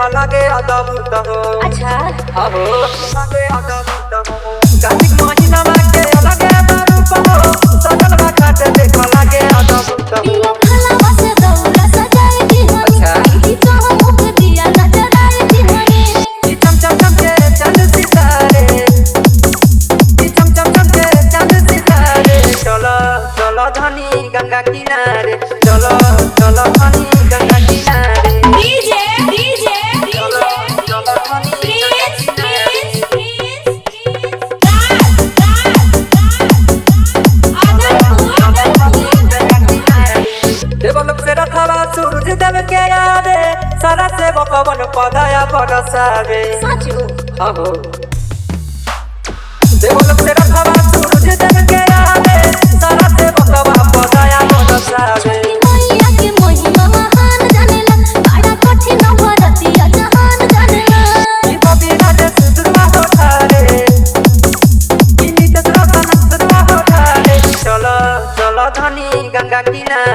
देखा लगे अद्भुत हो। अच्छा अहो लगे अद्भुत हो। कार्तिक महीना के लगे रूप हो। सकल घाट देखा लगे अद्भुत हो। पिया भला बस दौरा सजाए दीवानी। अच्छा। ई तो मुख दिया नजर आए दीवानी। चम चम चम के चांद सितारे। चम चम चम के चांद सितारे। चलो चलो धनी गंगा किनारे। चलो चलो धनी गंगा किनारे। डीजे डीजे चलो चलो धनी प्लीज प्लीज देवलोक से रखवा सूरज देव के यादे। सारा से भगवान पदाया बरसावे। साचू अहो देवलोक से रखवा सूरज देव के यादे। सारा से भगवान पदाया बरसावे। मैया के महिमा महान जानेला। बड़ा कठिन भरतिया जहान जानेला। ई कबीरा जे सुदुरवा होठारे। ई नित रतन सुदुरवा होठारे। चलो चलो धनी गंगा किनारे।